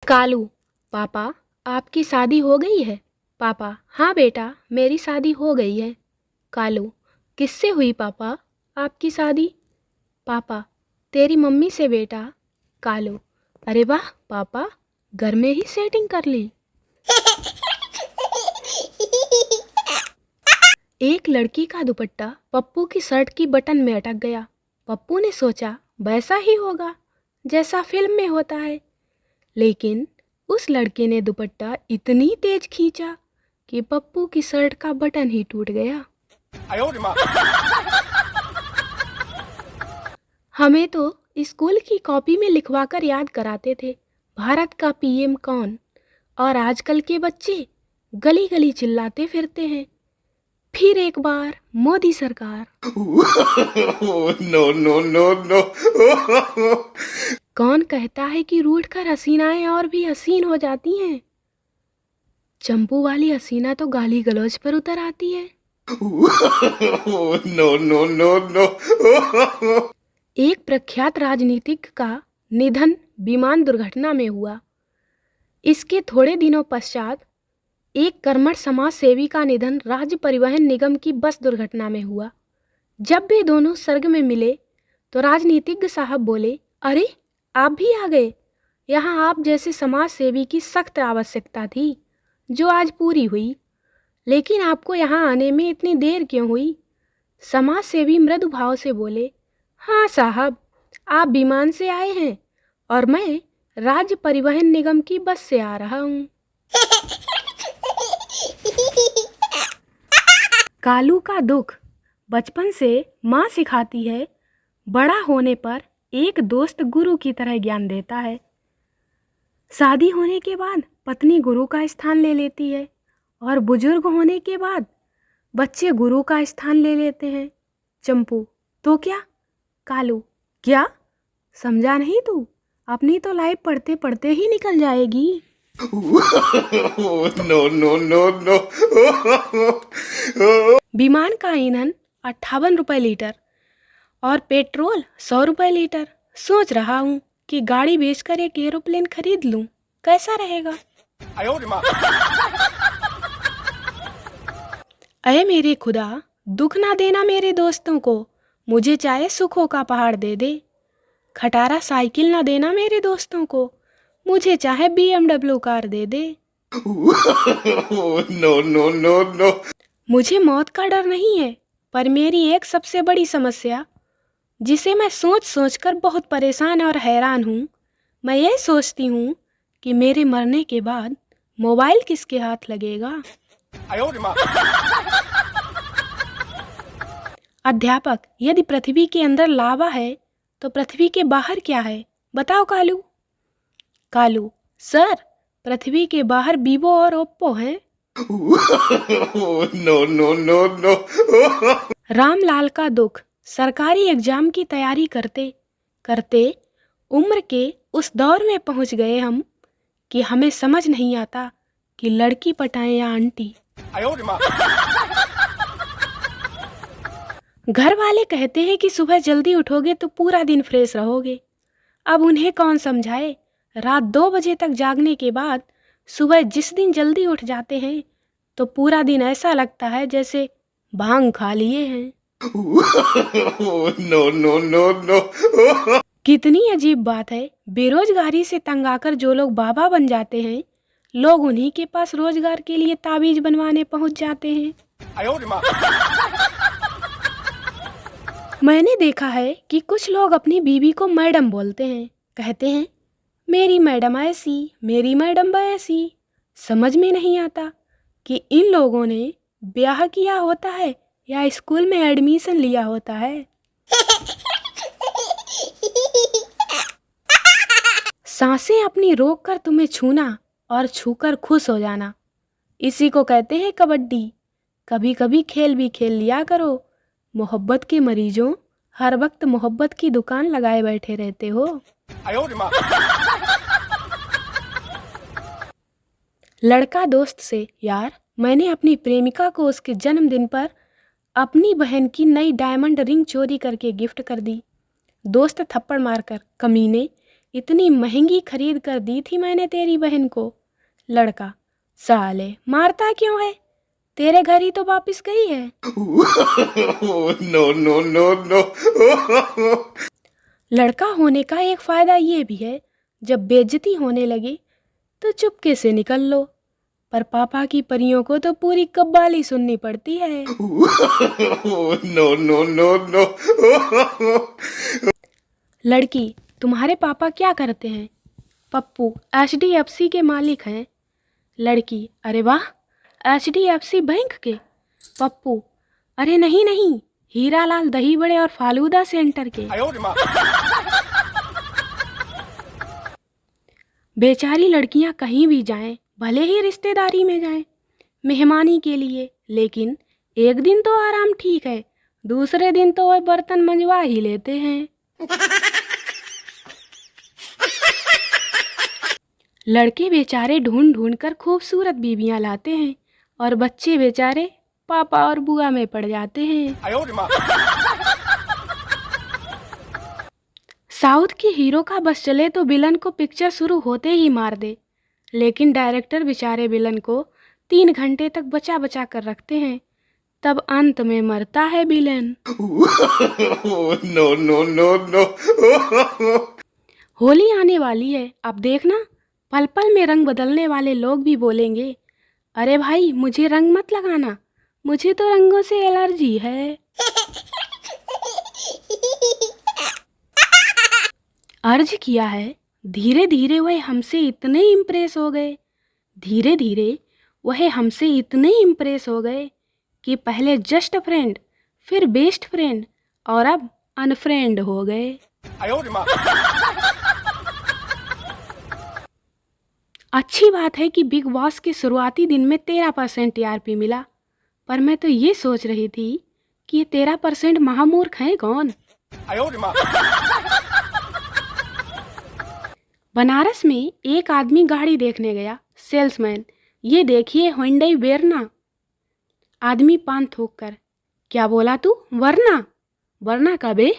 कालू, पापा, आपकी शादी हो गई है? पापा, हाँ बेटा, मेरी शादी हो गई है। कालू, किससे हुई पापा आपकी शादी? पापा, तेरी मम्मी से बेटा। कालू, अरे वाह पापा, घर में ही सेटिंग कर ली। एक लड़की का दुपट्टा पप्पू की शर्ट की बटन में अटक गया। पप्पू ने सोचा वैसा ही होगा जैसा फिल्म में होता है, लेकिन उस लड़के ने दुपट्टा इतनी तेज खींचा कि पप्पू की शर्ट का बटन ही टूट गया। हमें तो स्कूल की कॉपी में लिखवाकर याद कराते थे भारत का पीएम कौन, और आजकल के बच्चे गली गली चिल्लाते फिरते हैं फिर एक बार मोदी सरकार। No no no no. कौन कहता है कि रूठ कर हसीनाएं और भी हसीन हो जाती हैं? चंपू वाली हसीना तो गाली गलौज पर उतर आती है। No no no no. एक प्रख्यात राजनीतिज्ञ का निधन विमान दुर्घटना में हुआ। इसके थोड़े दिनों पश्चात एक कर्मठ समाज सेवी का निधन राज्य परिवहन निगम की बस दुर्घटना में हुआ। जब वे दोनों स्वर्ग में मिले तो राजनीतिज्ञ साहब बोले, अरे आप भी आ गए। यहाँ आप जैसे समाज सेवी की सख्त आवश्यकता थी जो आज पूरी हुई, लेकिन आपको यहाँ आने में इतनी देर क्यों हुई? समाज सेवी मृदु भाव से बोले, हाँ साहब, आप विमान से आए हैं और मैं राज्य परिवहन निगम की बस से आ रहा हूँ। कालू का दुख। बचपन से माँ सिखाती है, बड़ा होने पर एक दोस्त गुरु की तरह ज्ञान देता है। शादी होने के बाद पत्नी गुरु का स्थान ले लेती है और बुजुर्ग होने के बाद बच्चे गुरु का स्थान ले लेते हैं। चंपू, तो क्या? कालू, क्या समझा नहीं तू? अपनी तो लाइफ पढ़ते पढ़ते ही निकल जाएगी। No no no no. विमान का ईंधन 58 रुपये लीटर और पेट्रोल 100 रुपये लीटर। सोच रहा हूँ कि गाड़ी बेचकर एक एरोप्लेन खरीद लूँ, कैसा रहेगा? अये मेरे खुदा, दुख ना देना मेरे दोस्तों को, मुझे चाहे सुखों का पहाड़ दे दे। खटारा साइकिल ना देना मेरे दोस्तों को, मुझे चाहे BMW कार दे दे। No no no no. मुझे मौत का डर नहीं है, पर मेरी एक सबसे बड़ी समस्या जिसे मैं सोच सोच कर बहुत परेशान और हैरान हूँ, मैं ये सोचती हूँ कि मेरे मरने के बाद मोबाइल किसके हाथ लगेगा? अध्यापक, यदि पृथ्वी के अंदर लावा है तो पृथ्वी के बाहर क्या है? बताओ कालू। कालू, सर, पृथ्वी के बाहर वीवो और ओप्पो हैं। No no no no. Ramlal का दुख। सरकारी एग्जाम की तैयारी करते करते उम्र के उस दौर में पहुंच गए हम कि हमें समझ नहीं आता कि लड़की पटाएं या आंटी। घर वाले कहते हैं कि सुबह जल्दी उठोगे तो पूरा दिन फ्रेश रहोगे। अब उन्हें कौन समझाए? रात 2 बजे तक जागने के बाद सुबह जिस दिन जल्दी उठ जाते हैं तो पूरा दिन ऐसा लगता है जैसे भांग खा लिए हैं। No no no no. कितनी अजीब बात है, बेरोजगारी से तंग आकर जो लोग बाबा बन जाते हैं, लोग उन्हीं के पास रोजगार के लिए ताबीज बनवाने पहुंच जाते हैं। मैंने देखा है कि कुछ लोग अपनी बीवी को मैडम बोलते हैं, कहते हैं मेरी मैडम ऐसी, मेरी मैडम वैसी। समझ में नहीं आता कि इन लोगों ने ब्याह किया होता है या स्कूल में एडमिशन लिया होता है। सांसें अपनी रोक कर तुम्हें छूना और छूकर खुश हो जाना, इसी को कहते हैं कबड्डी। कभी कभी खेल भी खेल लिया करो। मोहब्बत के मरीजों, हर वक्त मोहब्बत की दुकान लगाए बैठे रहते हो। लड़का दोस्त से, यार मैंने अपनी प्रेमिका को उसके जन्मदिन पर अपनी बहन की नई डायमंड रिंग चोरी करके गिफ्ट कर दी। दोस्त थप्पड़ मारकर, कमीने, इतनी महंगी खरीद कर दी थी मैंने तेरी बहन को। लड़का, साले मारता क्यों है, तेरे घर ही तो वापस गई है। No, no, no, no. लड़का होने का एक फायदा ये भी है, जब बेइज्जती होने लगे तो चुपके से निकल लो, पर पापा की परियों को तो पूरी कव्वाली सुननी पड़ती है। No, no, no, no. लड़की, तुम्हारे पापा क्या करते हैं? पप्पू, HDFC के मालिक हैं। लड़की, अरे वाह, HDFC बैंक के? पप्पू, अरे नहीं नहीं, हीरालाल दही बड़े और फालूदा सेंटर के। बेचारी लड़कियां कहीं भी जाएं, भले ही रिश्तेदारी में जाएं मेहमानी के लिए, लेकिन एक दिन तो आराम ठीक है, दूसरे दिन तो वह बर्तन मंजवा ही लेते हैं। लड़के बेचारे ढूंढ ढूंढ कर खूबसूरत बीवियां लाते हैं और बच्चे बेचारे पापा और बुआ में पड़ जाते हैं। साउथ के हीरो का बस चले तो विलन को पिक्चर शुरू होते ही मार दे, लेकिन डायरेक्टर बेचारे विलन को 3 घंटे तक बचा बचा कर रखते हैं, तब अंत में मरता है villain. No, no, no, no. Holi आने वाली है, अब देखना पल पल में रंग बदलने वाले लोग भी बोलेंगे, अरे भाई मुझे रंग मत लगाना, मुझे तो रंगों से एलर्जी है। अर्ज किया है, धीरे धीरे वह हमसे इतने इम्प्रेस हो गए, धीरे धीरे वह हमसे इतने इम्प्रेस हो गए कि पहले जस्ट फ्रेंड, फिर बेस्ट फ्रेंड और अब अनफ्रेंड हो गए। अच्छी बात है कि बिग बॉस के शुरुआती दिन में 13% TRP मिला, पर मैं तो ये सोच रही थी कि ये 13% महामूर्ख हैं कौन। बनारस में एक आदमी गाड़ी देखने गया, सेल्समैन, ये देखिए हुंडई वेरना। आदमी पान थूक कर, क्या बोला तू, वरना? वरना कबे?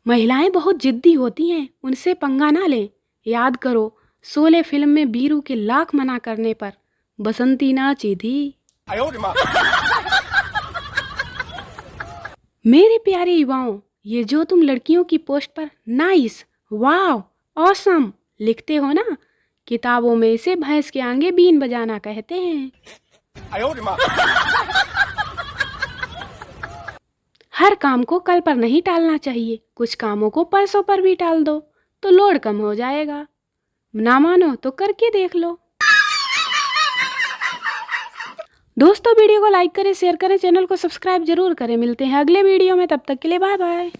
महिलाएं बहुत जिद्दी होती हैं, उनसे पंगा ना लें। याद करो, शोले फिल्म में बीरू के लाख मना करने पर बसंती नाची थी। मेरे प्यारे युवाओं, ये जो तुम लड़कियों की पोस्ट पर नाइस, वाव, ऑसम लिखते हो ना, किताबों में इसे भैंस के आगे बीन बजाना कहते हैं। हर काम को कल पर नहीं टालना चाहिए, कुछ कामों को परसों पर भी टाल दो तो लोड कम हो जाएगा। ना मानो तो करके देख लो। दोस्तों, वीडियो को लाइक करें, शेयर करें, चैनल को सब्सक्राइब जरूर करें। मिलते हैं अगले वीडियो में, तब तक के लिए बाय बाय।